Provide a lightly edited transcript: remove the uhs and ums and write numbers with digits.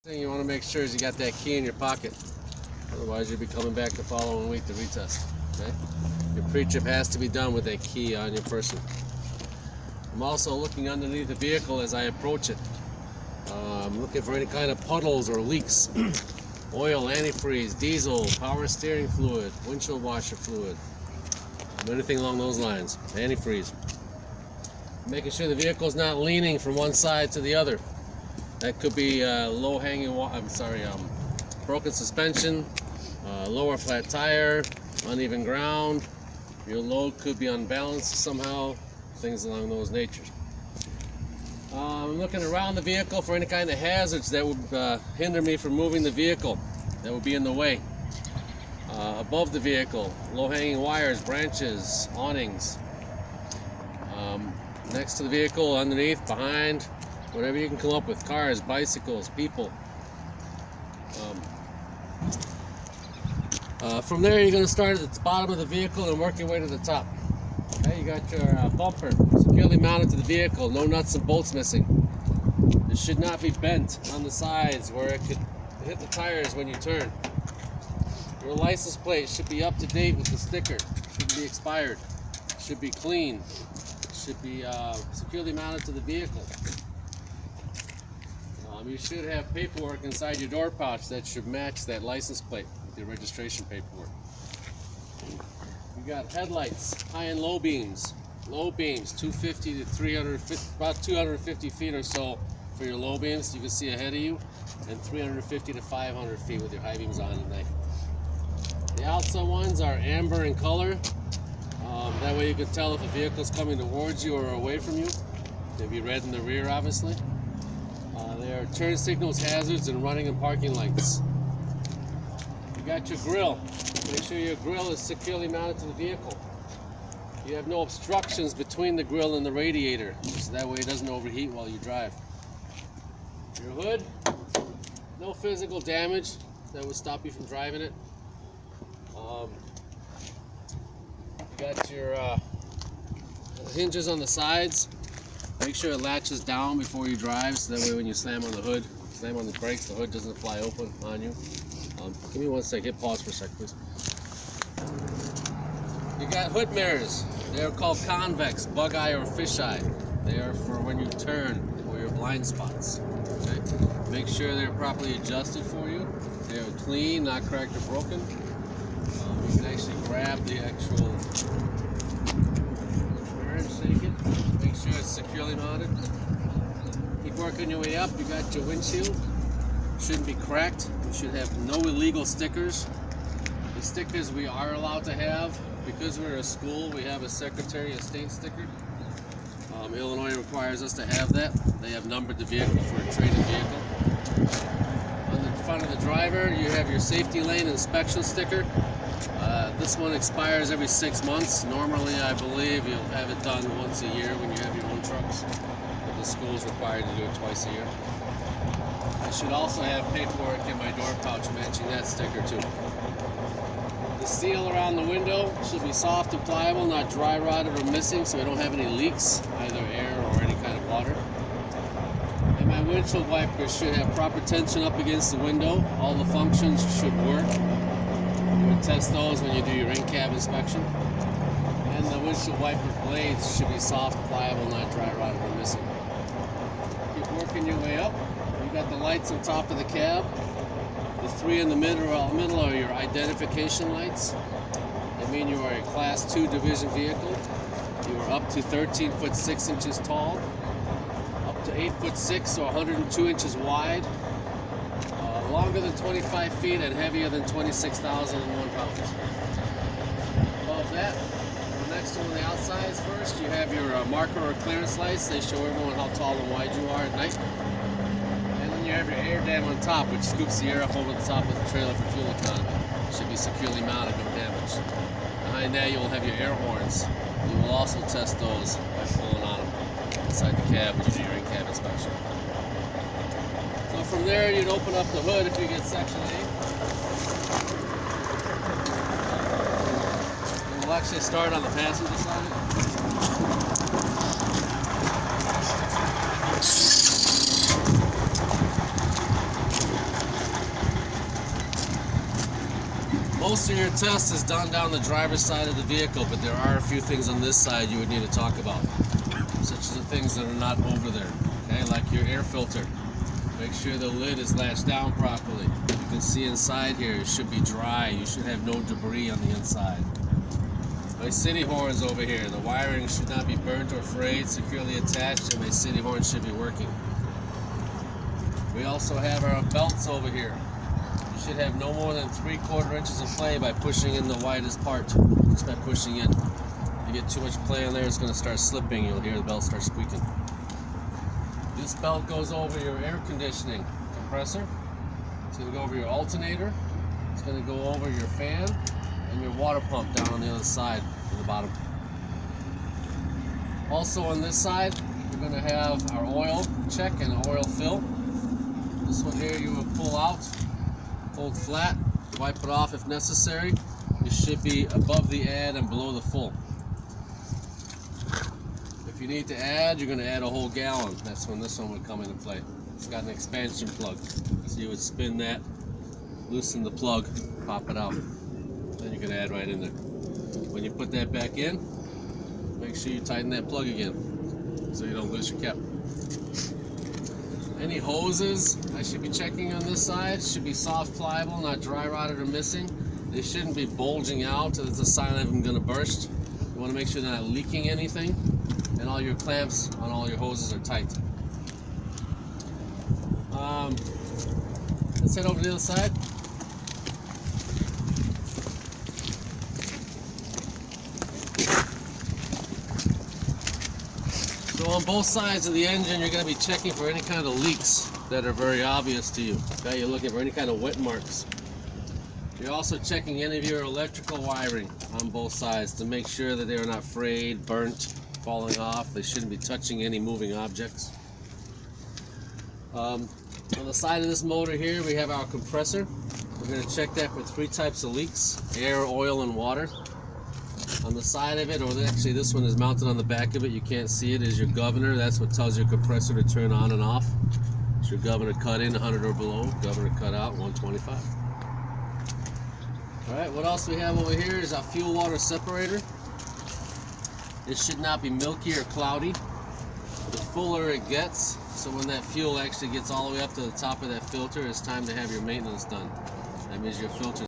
thing you want to make sure is you got that key in your pocket. Otherwise you'll be coming back the following week to retest. Okay? Your pre-trip has to be done with that key on your person. I'm also looking underneath the vehicle as I approach it. I'm looking for any kind of puddles or leaks. Oil, antifreeze, diesel, power steering fluid, windshield washer fluid, anything along those lines. Antifreeze. Making sure the vehicle's not leaning from one side to the other. That could be broken suspension, lower flat tire, uneven ground. Your load could be unbalanced somehow. Things along those natures. I'm looking around the vehicle for any kind of hazards that would hinder me from moving the vehicle, that would be in the way. Above the vehicle, low-hanging wires, branches, awnings. Next to the vehicle, underneath, behind, whatever you can come up with, cars, bicycles, people. From there, you're going to start at the bottom of the vehicle and work your way to the top. Okay, you got your bumper securely mounted to the vehicle, no nuts and bolts missing. It should not be bent on the sides where it could hit the tires when you turn. Your license plate should be up to date with the sticker, shouldn't be expired, should be clean, should be securely mounted to the vehicle. You should have paperwork inside your door pouch that should match that license plate with your registration paperwork. You got headlights, high and low beams. Low beams, 250 to 350, about 250 feet or so for your low beams, you can see ahead of you, and 350 to 500 feet with your high beams on at night. The outside ones are amber in color. That way you can tell if a vehicle's coming towards you or away from you. They'll be red in the rear, obviously. They are turn signals, hazards, and running and parking lights. You got your grill. Make sure your grill is securely mounted to the vehicle. You have no obstructions between the grill and the radiator, so that way it doesn't overheat while you drive. Your hood, no physical damage that would stop you from driving it. You got your hinges on the sides. Make sure it latches down before you drive, so that way when you slam on the hood, slam on the brakes, the hood doesn't fly open on you. Give me one sec, hit pause for a sec, please. You got hood mirrors. They're called convex, bug eye, or fish eye. They are for when you turn or your blind spots. Okay? Make sure they're properly adjusted for you. They are clean, not cracked or broken. You can actually grab the actual shake it. Make sure it's securely mounted. Keep working your way up. You got your windshield. Shouldn't be cracked. You should have no illegal stickers. The stickers we are allowed to have, because we're a school, we have a Secretary of State sticker. Illinois requires us to have that. They have numbered the vehicle for a traded vehicle. On the front of the driver, you have your safety lane inspection sticker. This one expires every 6 months. Normally, I believe you'll have it done once a year when you have your own trucks, but the school is required to do it twice a year. I should also have paperwork in my door pouch matching that sticker too. The seal around the window should be soft and pliable, not dry rotted or missing, so we don't have any leaks, either air or any kind of water. And my windshield wipers should have proper tension up against the window. All the functions should work. You would test those when you do your in-cab inspection. And the windshield wiper blades should be soft, pliable, not dry rotted or missing. Keep working your way up. You got the lights on top of the cab. The three in the middle are your identification lights. They mean you are a Class 2 division vehicle. You are up to 13 foot 6 inches tall, up to 8 foot 6 or 102 inches wide, longer than 25 feet and heavier than 26,001 pounds. Above that, the next one on the outside is first. You have your marker or clearance lights. They show everyone how tall and wide you are at night. You have your air dam on top, which scoops the air up over the top of the trailer for fuel economy. Should be securely mounted, no damage. Behind that, you will have your air horns. You will also test those by pulling on them inside the cab when you do your in-cab inspection. So from there, you'd open up the hood if you get Section 8. We'll actually start on the passenger side. Most of your test is done down the driver's side of the vehicle, but there are a few things on this side you would need to talk about, such as the things that are not over there, okay, like your air filter. Make sure the lid is latched down properly. You can see inside here, it should be dry. You should have no debris on the inside. My city horns over here, the wiring should not be burnt or frayed, securely attached, and my city horn should be working. We also have our belts over here. You should have no more than 3/4 inches of play by pushing in the widest part, just by pushing in. If you get too much play in there, it's going to start slipping. You'll hear the belt start squeaking. This belt goes over your air conditioning compressor. It's going to go over your alternator. It's going to go over your fan and your water pump down on the other side on the bottom. Also on this side, we're going to have our oil check and oil fill. This one here you will pull out, hold flat, wipe it off if necessary. It should be above the add and below the full. If you need to add, you're going to add a whole gallon. That's when this one would come into play. It's got an expansion plug. So you would spin that, loosen the plug, pop it out. Then you can add right in there. When you put that back in, make sure you tighten that plug again so you don't lose your cap. Any hoses I should be checking on this side should be soft, pliable, not dry rotted or missing. They shouldn't be bulging out. That's a sign of them going to burst. You want to make sure they're not leaking anything, and all your clamps on all your hoses are tight. Let's head over to the other side. So on both sides of the engine, you're going to be checking for any kind of leaks that are very obvious to you. Okay, you're looking for any kind of wet marks. You're also checking any of your electrical wiring on both sides to make sure that they are not frayed, burnt, falling off. They shouldn't be touching any moving objects. On the side of this motor here, we have our compressor. We're going to check that for 3 types of leaks: air, oil, and water. On the side of it, or actually this one is mounted on the back of it, you can't see it, is your governor. That's what tells your compressor to turn on and off. It's your governor cut in 100 or below, governor cut out 125. Alright, what else we have over here is our fuel water separator. It should not be milky or cloudy. The fuller it gets, so when that fuel actually gets all the way up to the top of that filter, it's time to have your maintenance done. That means your filter